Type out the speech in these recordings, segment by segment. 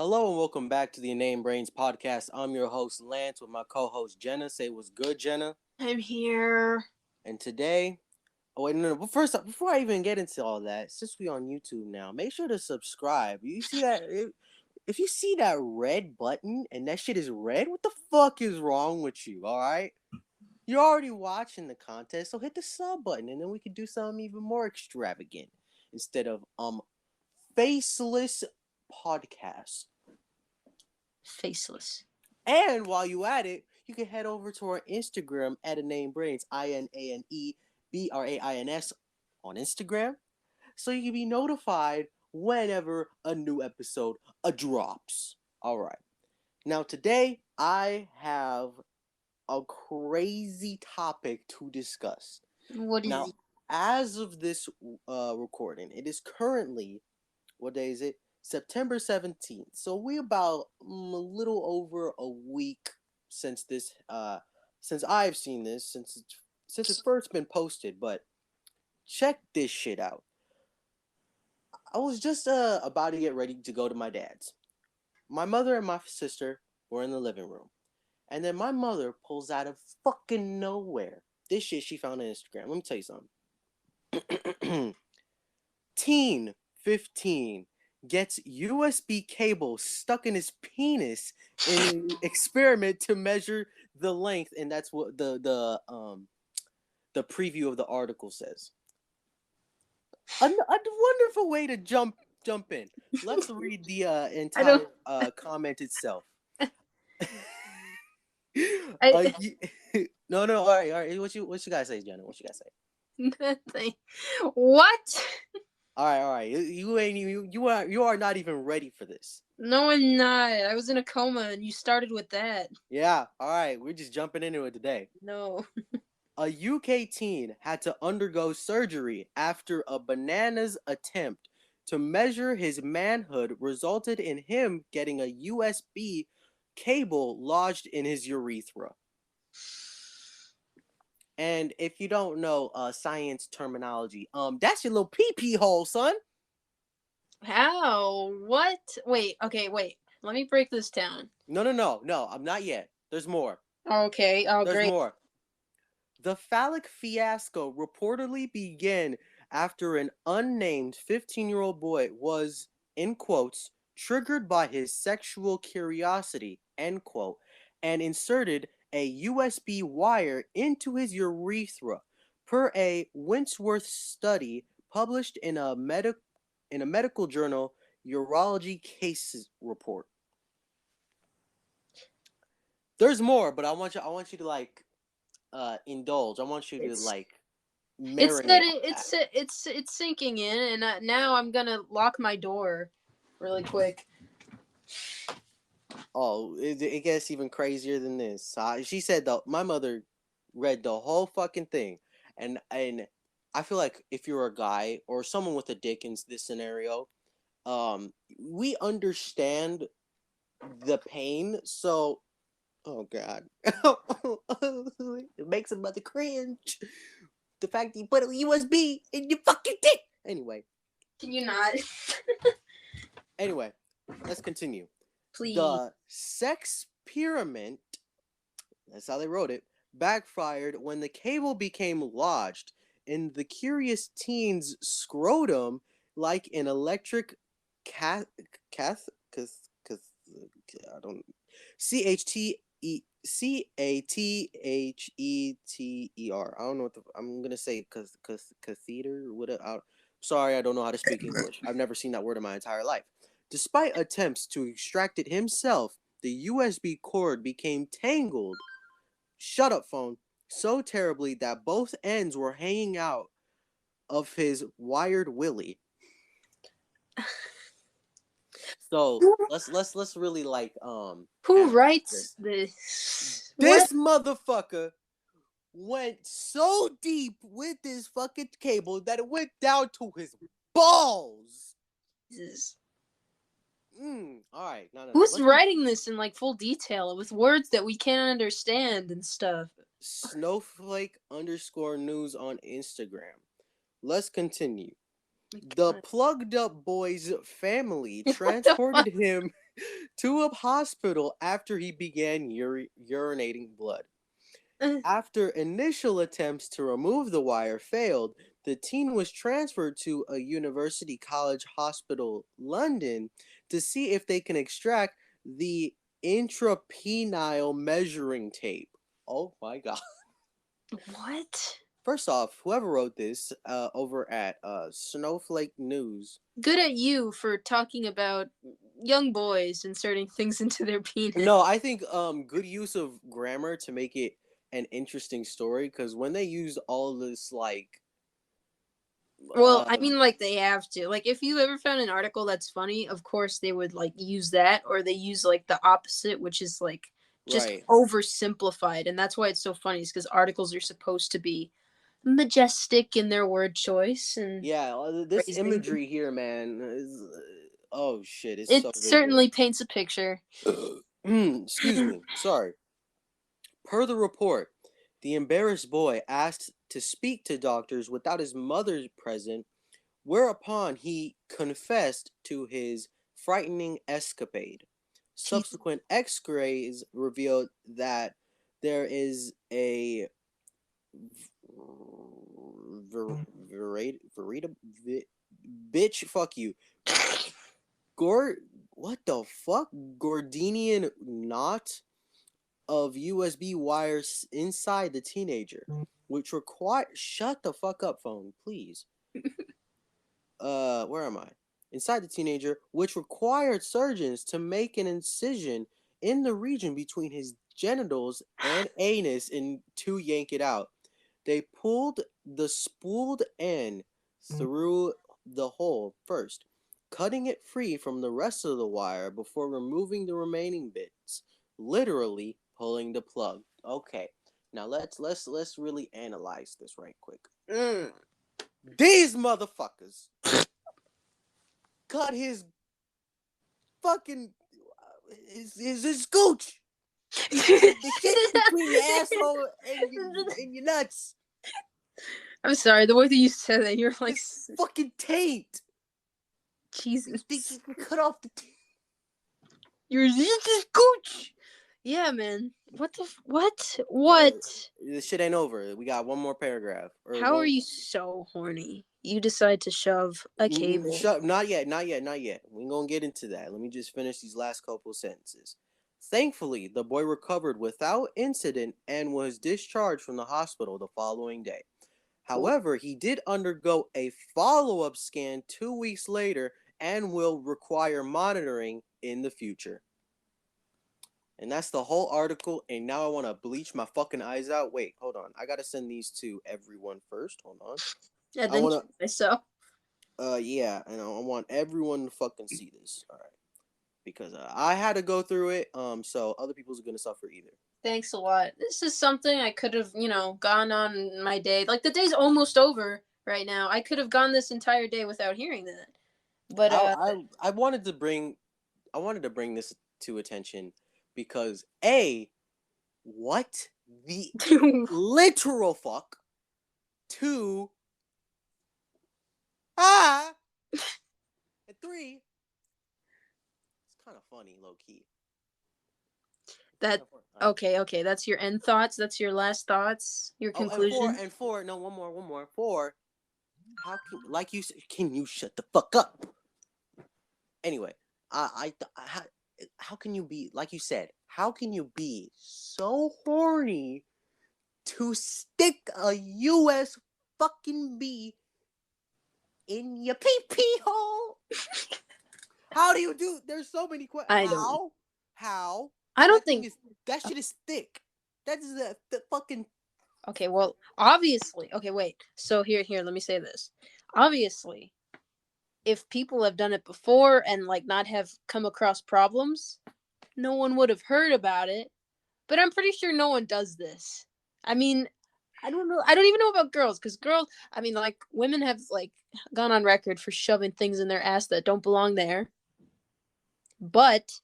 Hello and welcome back to the InaneBrains podcast. I'm your host Lance with my co-host Jenna. Say what's good, Jenna. I'm here. And today, oh wait, no. But first, before I even get into all that, since we on YouTube now, make sure to subscribe. You see that? If you see that red button and that shit is red, what the fuck is wrong with you? All right, you're already watching the content, so hit the sub button, and then we could do something even more extravagant instead of faceless podcast. Faceless. And while you at it, you can head over to our Instagram at InaneBrains, InaneBrains on Instagram, so you can be notified whenever a new episode drops. All right. Now today I have a crazy topic to discuss. What is Now, it? as of this recording, it is currently, what day is it? September 17th. So we about a little over a week since this since I've seen this since it's first been posted, but check this shit out. I was just about to get ready to go to my dad's. My mother and my sister were in the living room. And then my mother pulls out of fucking nowhere this shit she found on Instagram. Let me tell you something. Teen 15 gets USB cable stuck in his penis in an experiment to measure the length, and that's what the preview of the article says. A wonderful way to jump in. Let's read the entire comment itself. No, all right. What you guys say, Jenna? What you guys say? Nothing. What? All right. You are not even ready for this. No, I'm not. I was in a coma, and you started with that. Yeah. All right. We're just jumping into it today. No. A UK teen had to undergo surgery after a bananas attempt to measure his manhood resulted in him getting a USB cable lodged in his urethra. And if you don't know science terminology, that's your little pee-pee hole, son. How? What? Wait. Okay. Wait. Let me break this down. No. I'm not yet. There's more. Okay. Oh, There's great. more. The phallic fiasco reportedly began after an unnamed 15-year-old boy was, in quotes, triggered by his sexual curiosity, end quote, and inserted a USB wire into his urethra, per a Winsworth study published in a medical journal, Urology Cases Report. There's more, but I want you to like indulge. I want you to like marinate. It's sinking in, and now I'm gonna lock my door, really quick. Oh, it gets even crazier than this. She said my mother read the whole fucking thing, and I feel like if you're a guy or someone with a dick in this scenario, we understand the pain. So, oh god, it makes a mother cringe. The fact that you put a USB in your fucking dick. Anyway, can you not? Anyway, let's continue. Please. The sex pyramid, that's how they wrote it, backfired when the cable became lodged in the curious teen's scrotum like an electric I don't CATHETER. I don't know what I'm gonna say catheter. What? Sorry, I don't know how to speak English. I've never seen that word in my entire life. Despite attempts to extract it himself, the USB cord became tangled. Shut up, phone. So terribly that both ends were hanging out of his wired willy. So let's really like who writes this? This motherfucker went so deep with this fucking cable that it went down to his balls. Jesus. All right. No. Who's writing this in like full detail with words that we can't understand and stuff? Snowflake_news on Instagram. Let's continue. The plugged up boy's family transported him to a hospital after he began urinating blood. After initial attempts to remove the wire failed, the teen was transferred to a University College Hospital, London, to see if they can extract the intrapenile measuring tape. Oh my god. What? First off, whoever wrote this over at Snowflake News. Good at you for talking about young boys inserting things into their penis. No, I think good use of grammar to make it an interesting story, because when they used all this like Well, I mean, like, they have to. Like, if you ever found an article that's funny, of course they would, like, use that, or they use, like, the opposite, which is, like, just right. oversimplified. And that's why it's so funny, is because articles are supposed to be majestic in their word choice and Yeah, this phrasing. imagery here, man, is oh shit, it's so It vivid. certainly paints a picture. Excuse me, sorry. Per the report, the embarrassed boy asked to speak to doctors without his mother present, whereupon he confessed to his frightening escapade. Jesus. Subsequent x-rays revealed that there is a bitch, fuck you. What the fuck? Gordinian knot of USB wires inside the teenager, which require. Shut the fuck up, phone, please. Where am I? Inside the teenager, which required surgeons to make an incision in the region between his genitals and anus and to yank it out. They pulled the spooled end through the hole first, cutting it free from the rest of the wire before removing the remaining bits, literally pulling the plug. Okay, now let's really analyze this right quick. These motherfuckers cut his fucking his scooch. The shit between your asshole and your nuts. I'm sorry, the way that you said that, you're like, His fucking taint. Jesus. They cut off the taint. You're just gooch. Yeah, man. What the what? This shit ain't over. We got one more paragraph. How are you so horny? You decide to shove a cable. Not yet. We ain't gonna get into that. Let me just finish these last couple sentences. Thankfully, the boy recovered without incident and was discharged from the hospital the following day. However, he did undergo a follow-up scan 2 weeks later and will require monitoring in the future. And that's the whole article, and now I want to bleach my fucking eyes out. Wait, hold on. I gotta send these to everyone first. Hold on. And I then wanna myself. yeah, and I want everyone to fucking see this. Alright. Because I had to go through it, so other people's are gonna suffer either. Thanks a lot. This is something I could have, gone on my day. Like, the day's almost over right now. I could have gone this entire day without hearing that. But I wanted to bring this to attention because what the literal fuck? 2 and 3. It's kind of funny, low key. That okay. That's your end thoughts. That's your last thoughts. Your conclusion. And 4. No, one more. 4. How can, like you said, can you shut the fuck up? Anyway, how can you be, like you said, how can you be so horny to stick a US fucking B in your pee-pee hole? How do you do? There's so many questions. How? I don't think that shit is thick. That is the fucking. Okay, well, obviously. Okay, wait. So here, let me say this. Obviously, if people have done it before and like not have come across problems, no one would have heard about it. But I'm pretty sure no one does this. I mean, I don't know. I don't even know about girls, because girls, I mean, like, women have like gone on record for shoving things in their ass that don't belong there. But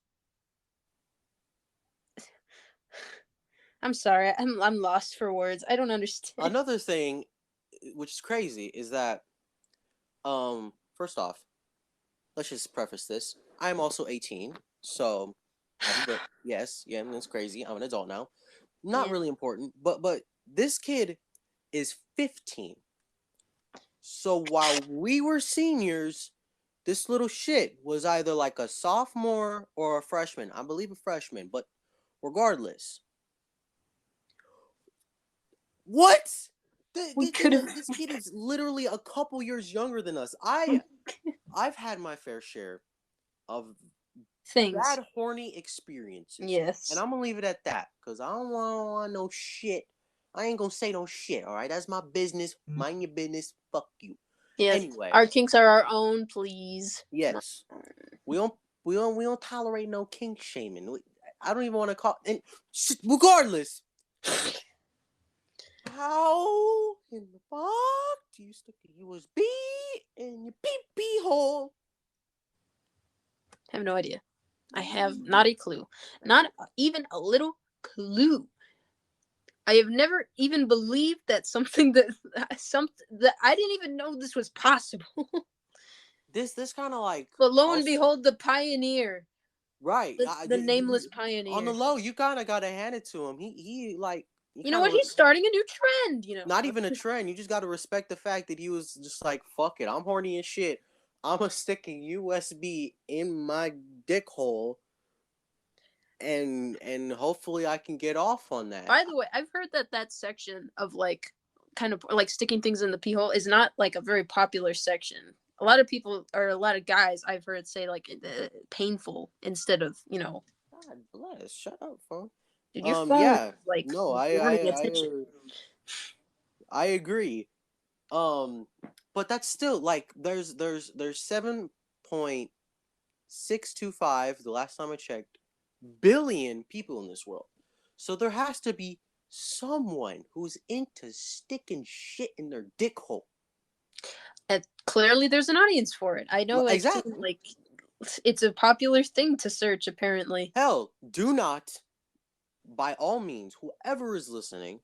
I'm sorry, I'm lost for words. I don't understand. Another thing, which is crazy, is that first off, let's just preface this. I am also 18. So, happy birthday. Yes, yeah, that's crazy. I'm an adult now. Not Yeah. really important, but this kid is 15. So while we were seniors, this little shit was either like a sophomore or a freshman. I believe a freshman, but regardless, what? We could have. This kid is literally a couple years younger than us. I've had my fair share of Things. bad horny experiences, and Yes. I'm gonna leave it at that because I don't want no shit. I ain't gonna say no shit. All right, that's my business. Mind your business. Fuck you. Yes. Anyway, Our kinks are our own, please. yes, we don't we don't tolerate no kink shaming. I don't even want to call. And regardless, how in the fuck do you stick a USB in your pee pee hole? I have no idea. I have not a clue. Not even a little clue. I have never even believed that something that I didn't even know this was possible. This kind of like But lo and also behold, the pioneer, right. the nameless On the pioneer. low, you kind of gotta hand it to him. He like he You know kind what? of He's starting a new trend. You know. not even a trend. You just gotta respect the fact that he was just like fuck it. I'm horny as shit. I'm gonna stick a USB in my dick hole, and hopefully I can get off on that. By the way, I've heard that section of like kind of like sticking things in the pee hole is not like a very popular section. A lot of people or a lot of guys I've heard say like painful instead of God bless. Shut up, phone. dude, your phone is Yeah. like No, wanting attention. I agree. But that's still like there's 7.625 the last time I checked billion people in this world. So there has to be someone who's into sticking shit in their dick hole. And clearly, there's an audience for it. I know I've seen Exactly. like it's a popular thing to search. Apparently, Hell, do not, by all means, whoever is listening,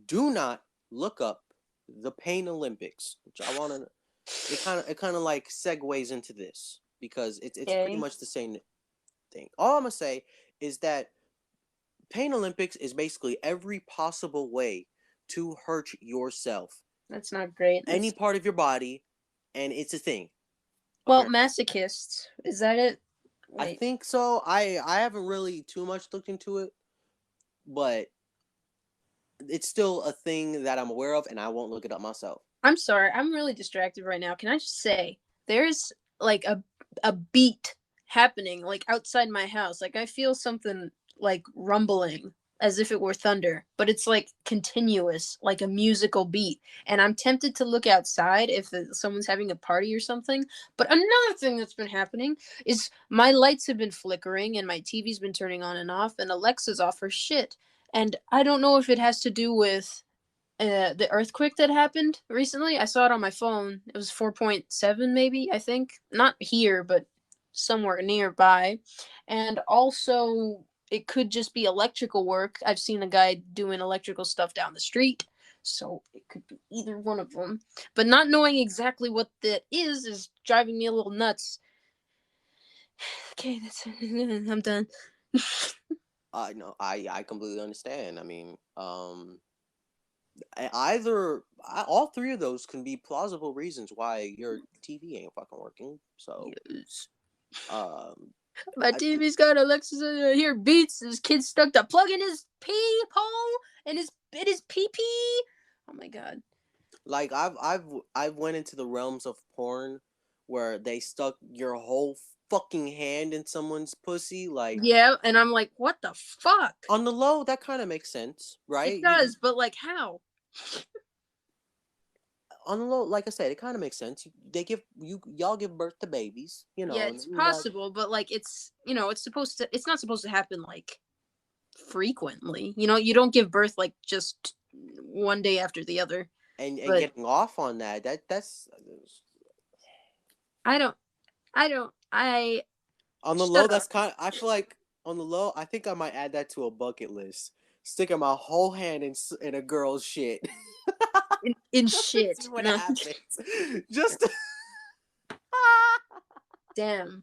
do not look up the Pain Olympics, which I want to. It kind of like segues into this because it's pretty okay, much the same thing. All I'm gonna say is that Pain Olympics is basically every possible way to hurt yourself, that's not great. any That's part of your body, and it's a thing. well, Apparently, masochists. Is that it? I Wait, think so. I haven't really too much looked into it, but it's still a thing that I'm aware of, and I won't look it up myself. I'm sorry. I'm really distracted right now. Can I just say there's like a beat happening like outside my house. Like I feel something like rumbling as if it were thunder, but it's like continuous, like a musical beat. And I'm tempted to look outside if someone's having a party or something. But another thing that's been happening is my lights have been flickering and my TV's been turning on and off and Alexa's off her shit. And I don't know if it has to do with the earthquake that happened recently. I saw it on my phone. It was 4.7 maybe, I think. Not here, but somewhere nearby. And also it could just be electrical work. I've seen a guy doing electrical stuff down the street. So it could be either one of them. But not knowing exactly what that is driving me a little nuts. Okay, that's I'm done. I know. I completely understand. I mean, either all three of those can be plausible reasons why your TV ain't fucking working. So, Yes. um, My I, TV's got Alexa's here beats. This kid stuck the plug in his pee hole and his pee pee. Oh my god. like I've went into the realms of porn where they stuck your whole fucking hand in someone's pussy. Like Yeah, and I'm like, what the fuck? on the low, that kind of makes sense, It right? does, but like how? On the low, like I said, it kind of makes sense. They give y'all give birth to babies, you Yeah, know, and it's you got possible, but like it's not supposed to happen like frequently. You don't give birth like just one day after the other. and But getting off on that. That's I don't I on the low. shut up. That's kind. I feel like on the low, I think I might add that to a bucket list. Sticking my whole hand in a girl's shit. In Just to see shit. what No. happens. Just to... Damn.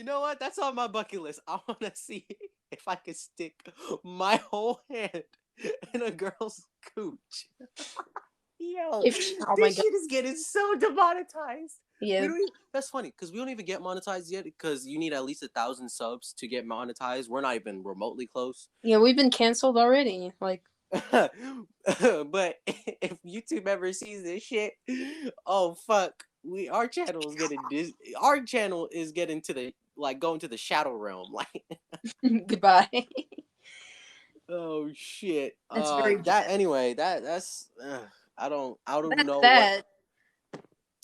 You know what? That's on my bucket list. I want to see if I can stick my whole hand in a girl's cooch. Yo, If oh my this god, shit is getting so demonetized. We yeah, don't. Even, that's funny because we don't even get monetized yet. Because you need at least 1,000 subs to get monetized. We're not even remotely close. yeah, we've been canceled already. Like, But if YouTube ever sees this shit, oh fuck, our channel is getting our channel is getting to the like going to the shadow realm. Like, goodbye. oh shit. That's very That bad. anyway. That's I don't That's know what that.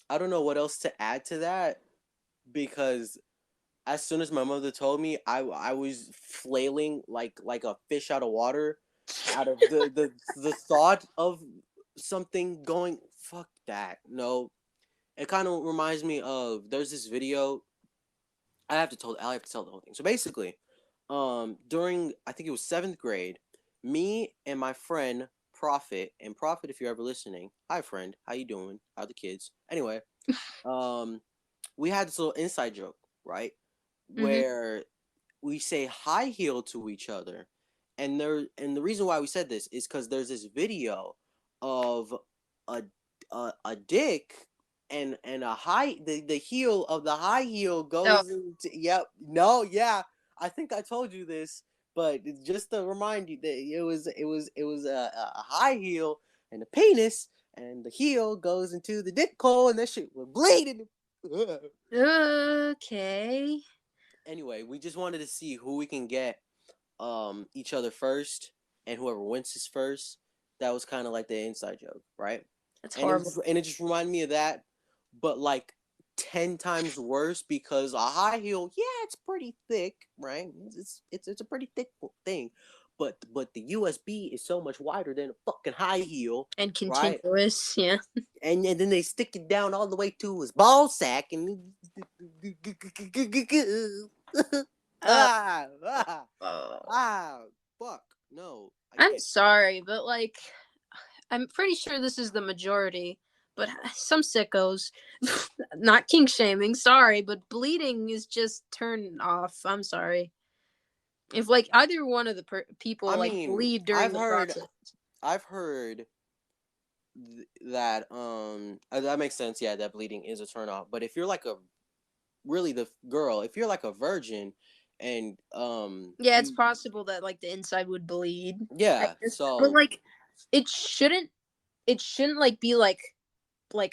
I don't know what else to add to that because as soon as my mother told me, I was flailing like a fish out of water, out of the thought of something going. Fuck that. No, it kind of reminds me of there's this video. I have to tell the whole thing. So basically, during I think it was seventh grade, me and my friend Prophet, and Prophet, if you're ever listening, hi friend, how you doing? How are the kids? Anyway, um, we had this little inside joke, right? Hmm. Where we say high heel to each other, and the reason why we said this is because there's this video of a a dick and a high the heel of the high heel Oh, goes into no I think I told you this, but just to remind you that it was a high heel and a penis, and the heel goes into the dick hole and that shit was bleeding. okay. Anyway, we just wanted to see who we can get each other first, and whoever wins is first. That was kind of like the inside joke, right? That's And horrible. it just reminded me of that, but like 10 times worse because a high heel, yeah, it's pretty thick, right? It's a pretty thick thing, but the USB is so much wider than a fucking high heel, And right? continuous, yeah. And then they stick it down all the way to his ball sack and Uh, ah, uh, ah, fuck. No, I I'm can't. sorry, but like, I'm pretty sure this is the majority. But some sickos, not kink shaming, sorry, but bleeding is just turn off. I'm sorry. If like either one of the people I like mean, bleed during the process, I've heard that that makes sense. Yeah, that bleeding is a turn off. But if you're like a really the girl, if you're like a virgin, and yeah, it's you possible that like the inside would bleed. I yeah, guess. But so like, it shouldn't. It shouldn't like be like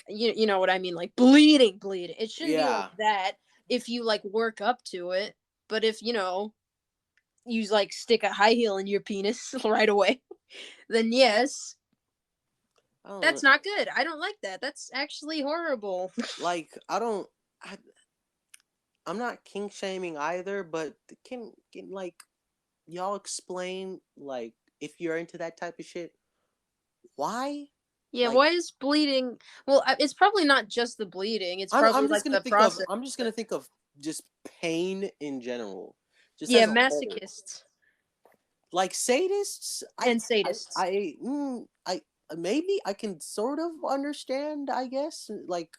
you know what I mean, like bleeding. It shouldn't be like yeah, that if you like work up to it. But if you like stick a high heel in your penis right away, then yes, I don't know. that's not good. I don't like that. That's actually horrible. Like I don't. I, I'm not kink shaming either, but can like y'all explain like if you're into that type of shit, why? Yeah, Like why is bleeding? Well, it's probably not just the bleeding. It's probably like the process. I'm just gonna think of just pain in general, just Yeah, as a whole. masochists Like sadists, and sadists. I maybe I can sort of understand. I guess like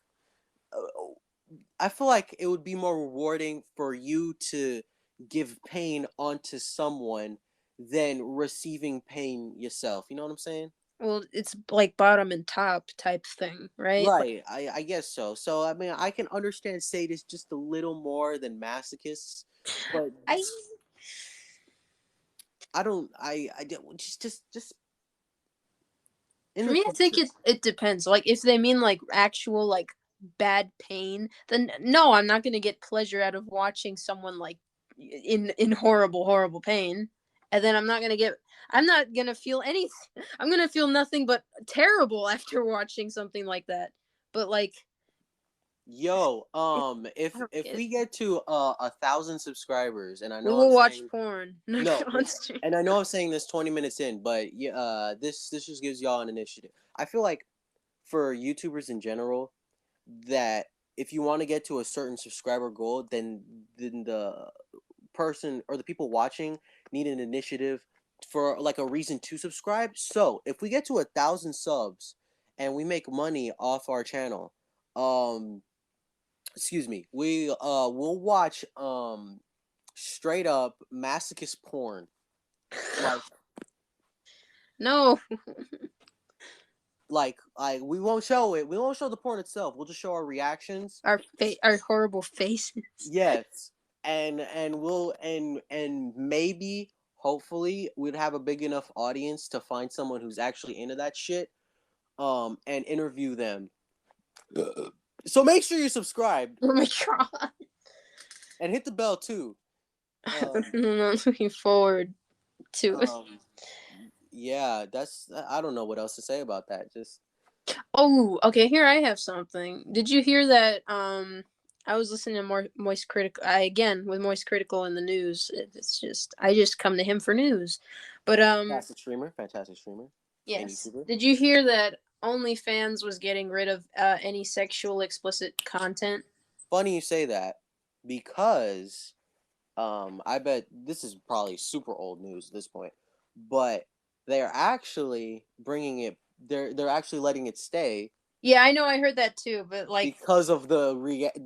I feel like it would be more rewarding for you to give pain onto someone than receiving pain yourself. You know what I'm saying? Well, it's like bottom and top type thing, right? Like, Right. I guess so. So I mean, I can understand sadists just a little more than masochists, but I I don't. I don't just in for the me, I think future. it depends. Like, if they mean like actual like bad pain, then no, I'm not gonna get pleasure out of watching someone like in horrible pain, and then I'm not gonna feel anything. I'm gonna feel nothing but terrible after watching something like that. But like, Yo, I don't if get it. we get to 1,000 subscribers, and I We know I'm will watch saying porn, not no, on stream. and I know I'm saying this 20 minutes in, but yeah, this just gives y'all an initiative. I feel like for YouTubers in general, that if you want to get to a certain subscriber goal, then the person or the people watching need an initiative for like a reason to subscribe. So if we get to 1,000 subs and we make money off our channel, um, excuse me, we'll watch straight up masochist porn. Like No, like we won't show it. We won't show the porn itself. We'll just show our reactions. our horrible faces. Yes. And we'll and maybe hopefully we'd have a big enough audience to find someone who's actually into that shit and interview them. So make sure you're subscribed Oh my god. and hit the bell too. Um I'm not looking forward to it. um yeah, that's I don't know what else to say about that. Just Oh, okay. Here I have something. Did you hear that? I was listening to more Moist Critical. I again with Moist Critical in the news. It's just I just come to him for news. But fantastic streamer and yes. YouTuber. Did you hear that OnlyFans was getting rid of any sexual explicit content? Funny you say that because I bet this is probably super old news at this point, but they're actually bringing it. They're actually letting it stay Yeah, I know. I heard that too. But like because of the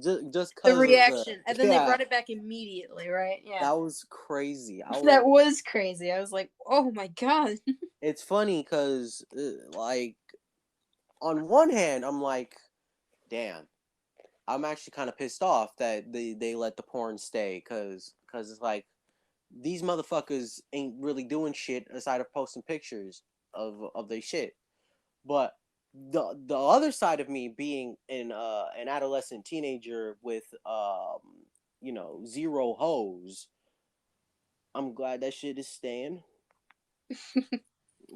just the because of the reaction, and then they yeah, brought it back immediately, right? Yeah, that was crazy. I was that was crazy. I was like, oh my god. it's funny because like on one hand I'm like, damn, I'm actually kind of pissed off that they let the porn stay because it's like these motherfuckers ain't really doing shit aside of posting pictures of their shit. But the other side of me being an adolescent teenager with zero hoes, I'm glad that shit is staying.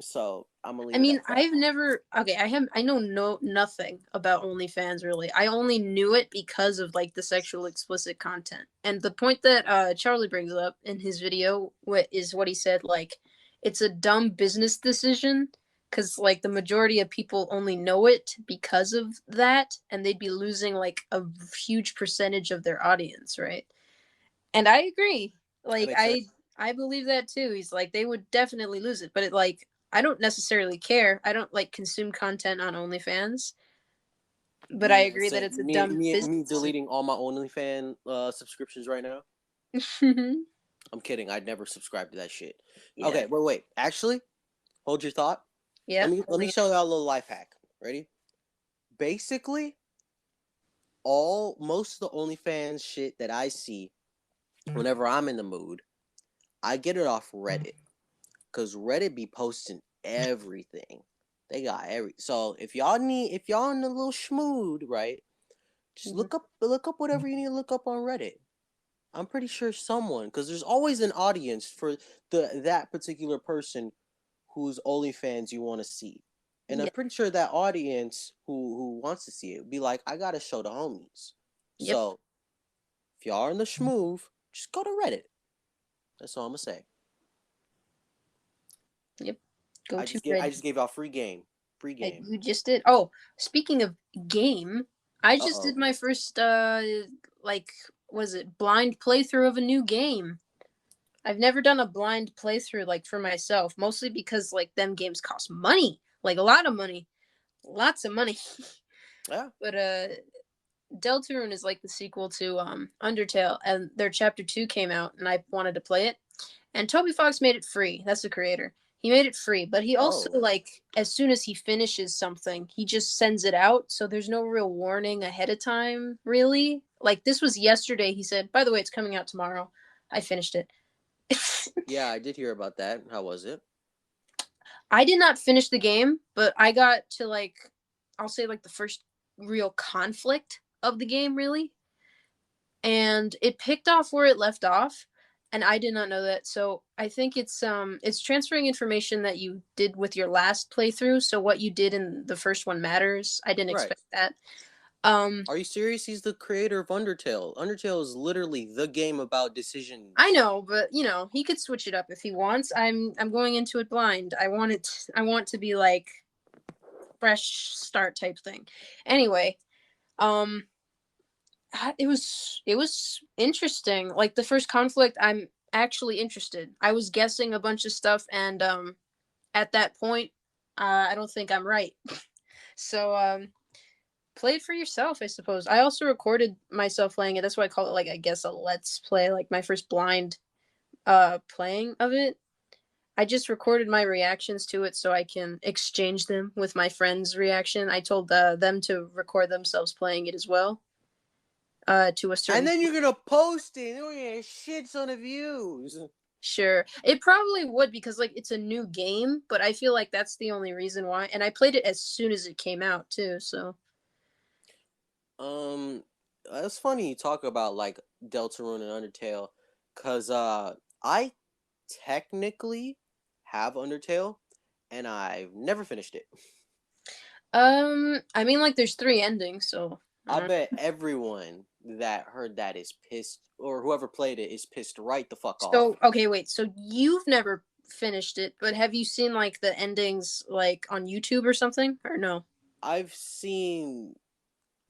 So I'm gonna I leave it mean, at that. I've never okay. I know nothing about OnlyFans really. I only knew it because of like the sexual explicit content. And the point that Charlie brings up in his video is what he said. Like, it's a dumb business decision because like the majority of people only know it because of that, and they'd be losing like a huge percentage of their audience, right? And I agree. That Like makes I sense. I believe that too. He's like they would definitely lose it, but it like I don't necessarily care. I don't like consume content on OnlyFans, but I agree that Say it's a dumb me business. deleting all my OnlyFans subscriptions right now. I'm kidding. I'd never subscribe to that shit. Yeah. Okay, wait. Actually, hold your thought. Yep. Let me show y'all a little life hack. Ready? Basically, all most of the OnlyFans shit that I see whenever I'm in the mood, I get it off Reddit. Cause Reddit be posting everything. They got so if y'all in a little schmood, right? Just Mhm. look up whatever you need to look up on Reddit. I'm pretty sure someone, because there's always an audience for that particular person whose OnlyFans you want to see. And I'm Yeah. pretty sure that audience who wants to see it would be like, I gotta show the homies. Yep. So if y'all are in the schmoove, just go to Reddit. That's all I'm gonna say. Yep. Go to Reddit. I just gave y'all free game. Free game. You just did. Oh, speaking of game, I Uh just did oh. my first like was it blind playthrough of a new game. I've never done a blind playthrough like for myself, mostly because like them games cost money, like a lot of money, lots of money. Yeah. But Deltarune is like the sequel to Undertale, and their chapter 2 came out, and I wanted to play it. And Toby Fox made it free. That's the creator. He made it free, but he also Oh. like as soon as he finishes something, he just sends it out, so there's no real warning ahead of time, really. Like this was yesterday. He said, "By the way, it's coming out tomorrow." I finished it. Yeah, I did hear about that. How was it? I did not finish the game, but I got to like I'll say like the first real conflict of the game really. And it picked off where it left off, and I did not know that. So I think it's transferring information that you did with your last playthrough, so what you did in the first one matters. I didn't Right. expect that. Um Are you serious? He's the creator of Undertale. Undertale is literally the game about I decisions. know, but you know, he could switch it up if he wants. I'm going into it blind. I want to be like fresh start type thing. Anyway, um it was interesting. Like the first conflict, I'm actually interested. I was guessing a bunch of stuff, and at that point, I don't think I'm right. So play it for yourself, I suppose. I also recorded myself playing it. That's why I call it, like, I guess a let's play, like my first blind playing of it. I just recorded my reactions to it so I can exchange them with my friends' reaction. I told them to record themselves playing it as well. To a And certain then you're gonna post it, and you're gonna get shit ton of views. Sure. It probably would because like it's a new game, but I feel like that's the only reason why. And I played it as soon as it came out too, so Um, it's funny you talk about like Deltarune and Undertale, cause I technically have Undertale, and I've never finished it. I mean like there's three endings, so I bet everyone that heard that is pissed, or whoever played it is pissed right the fuck off. so okay, wait. So you've never finished it, but have you seen like the endings like on YouTube or something? Or no? I've seen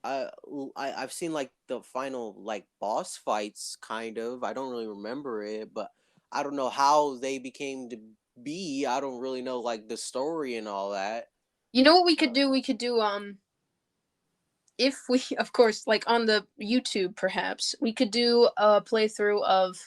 I, I've seen like the final like boss fights kind of. I don't really remember it, but I don't know how they became to be. I don't really know like the story and all that. You know what we could Uh, do? We could do if we of course like on the YouTube perhaps, we could do a playthrough of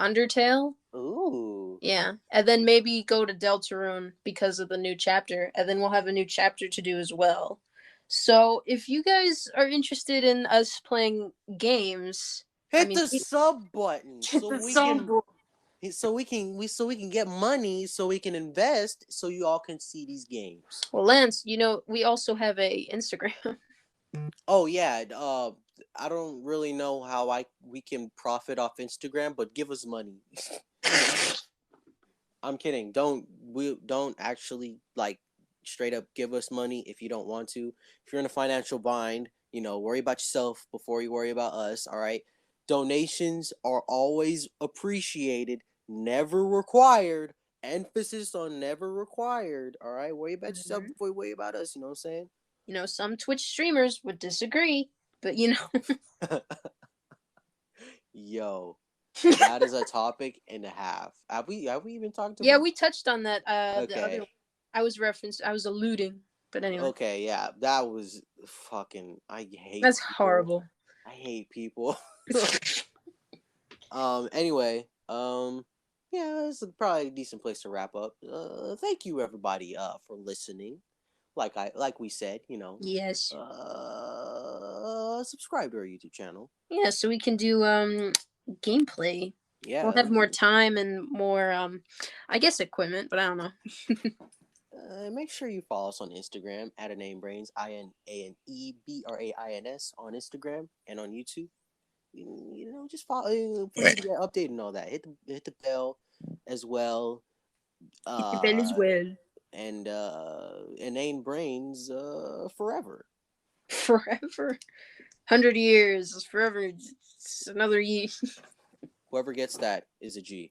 Undertale. ooh. Yeah, and then maybe go to Deltarune because of the new chapter, and then we'll have a new chapter to do as well. So if you guys are interested in us playing games, I Hit mean, the sub button hit the sub. so we can get money so we can invest so you all can see these games. Well, Lance, you know we also have a Instagram. Oh yeah, I don't really know how I we can profit off Instagram, but give us money. I'm kidding. Don't actually like straight up give us money if you don't want to. If you're in a financial bind, worry about yourself before you worry about us, all right? Donations are always appreciated, never required. Emphasis on never required, all right? Worry about yourself Mhm. before you worry about us, you know what I'm You know, some Twitch streamers would disagree, but you know, saying? Yo, that is a topic and a half. Have we even talked yeah, about we touched on that. The other, Okay. I was alluding, but anyway, Okay, yeah, that was fucking. I hate that's people. horrible. I hate people. Anyway, yeah, this is probably a decent place to wrap up. Thank you everybody for listening. Like we said, Yes. subscribe to our YouTube channel. Yeah, so we can do gameplay. We'll Yeah, have more time and more I guess equipment, but I don't know. make sure you follow us on Instagram at InaneBrains, InaneBrains on Instagram and on YouTube. Just follow for you to get updated and all that. Hit the bell as well. Hit the bell as Uh, well. and inane brains forever. Forever. 100 years. Forever. It's another year. Whoever gets that is a G.